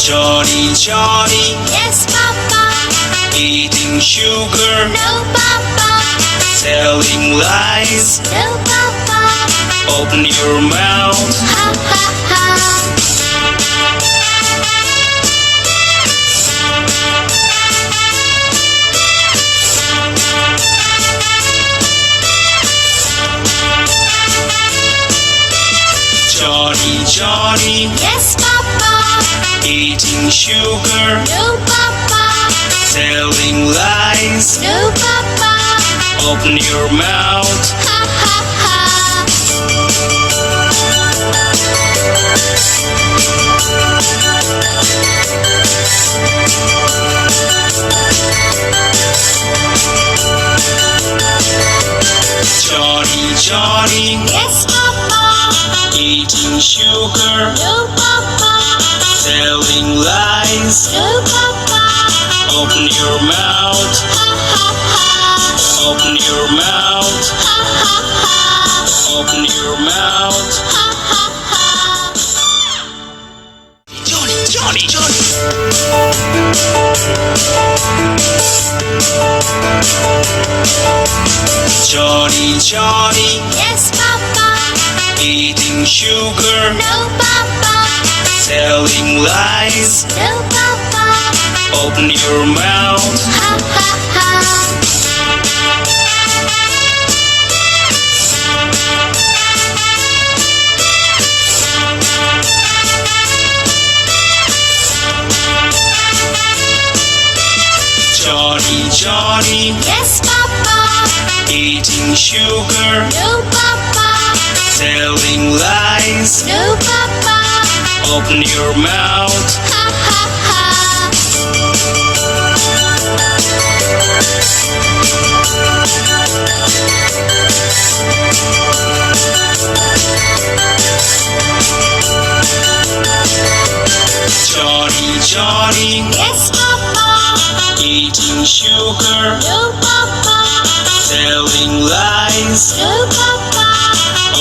Johnny, Johnny, Yes, Papa. eating sugar, No, Papa. telling lies. No, Papa. Open your mouth. Ha, ha, ha. Johnny, Johnny, Yes, Papa. eating sugar, No, Papa. telling lies. No, Papa. Open your mouth. Ha, ha, ha. Johnny, Johnny, Yes, Papa. eating sugar, No, Papa. telling lies. No, Papa. Open your mouth. Ha, ha, ha. Open your mouth. Ha, ha, ha. Open your mouth. Ha, ha, ha. Johnny, Johnny, Johnny. Johnny, Johnny, Yes, Papa. eating sugar, No, Papa. telling lies. No, Papa. Open your mouth. Ha, ha, ha. Johnny, Johnny, Yes, Papa. eating sugar, No, Papa. telling lies. No, Papa. Open your mouth. Ha, ha, ha. Johnny, Johnny, Yes, Papa. eating sugar, No, Papa. telling lies. No, Papa.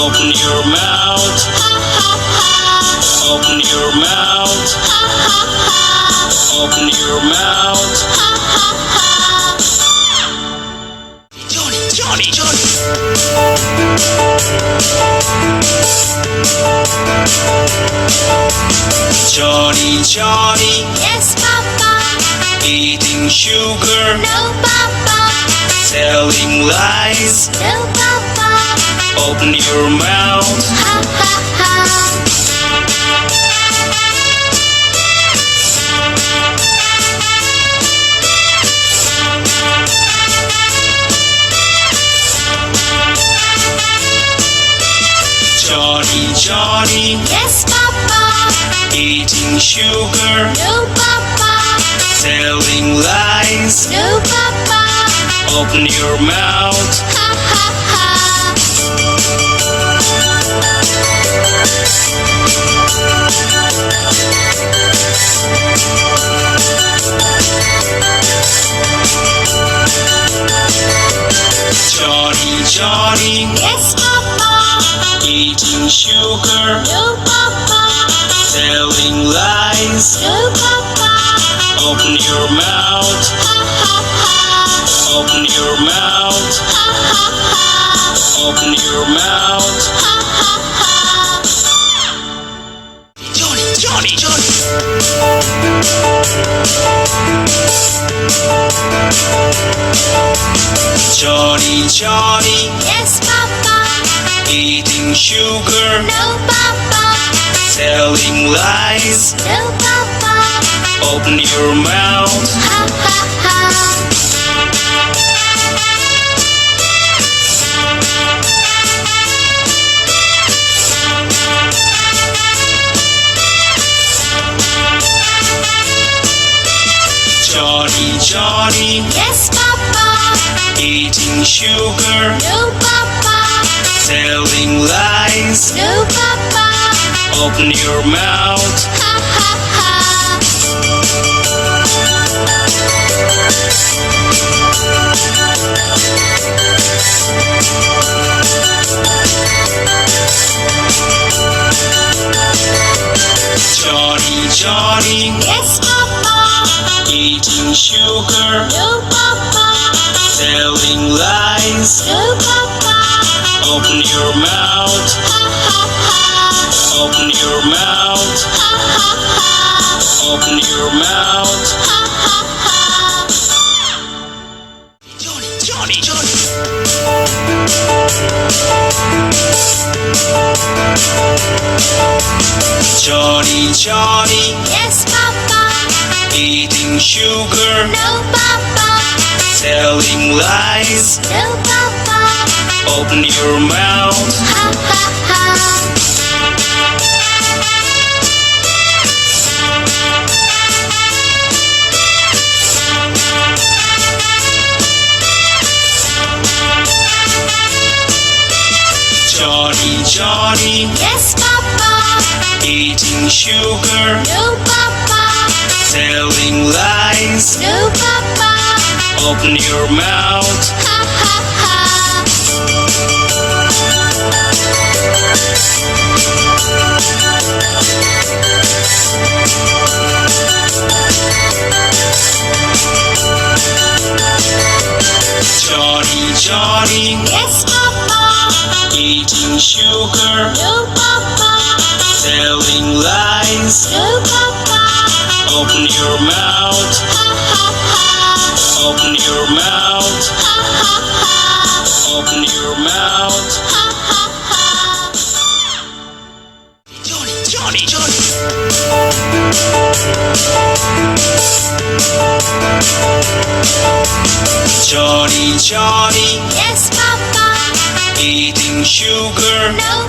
Open your mouth. Ha, ha, ha. Open your mouth. Ha, ha, ha. Open your mouth. Ha, ha, ha. Johnny, Johnny, Johnny. Johnny, Johnny, Yes, Papa. eating sugar, No, Papa. telling lies. No, Papa. Open your mouth. Ha, ha, ha. Johnny, Johnny, Yes, Papa. eating sugar, No, Papa. telling lies. No, Papa. Open your mouth. Ha, ha, ha. Johnny, Johnny, Yes, Papa. eating sugar, No, Papa. telling lies. No, Papa. Open your mouth. Ha, ha, ha. Open your mouth. Ha, ha, ha. Open your mouth. Ha, ha, ha. Johnny, Johnny, Johnny. Johnny, Johnny, Yes, Papa. eating sugar, No, Papa. telling lies. No, Papa. Open your mouth. Ha, ha, ha. Johnny, Johnny, Yes, Papa. eating sugar, No, Papa. telling lies. No, Papa. Open your mouth. Ha, ha, ha. lies. No, Papa. Open your mouth. Ha, ha, ha. Open your mouth. Ha, ha, ha. Open your mouth. Ha, ha, ha. Johnny, Johnny, Yes, Papa. eating sugar, No, Papa. telling lies. No, Papa. Open your mouth. Ha, ha, ha. Johnny, Yes, Papa. eating sugar, No, Papa. telling lies. No, Papa. Open your mouth. Ha, ha, ha. Johnny, Yes, Papa. eating sugar, No, Papa. telling lies. No, Papa. Open your mouth. Ha, ha, ha. Open your mouth. Ha, ha, ha. Open your mouth. Ha, ha, ha. Johnny. Johnny, Yes, Papa. eating sugar, No,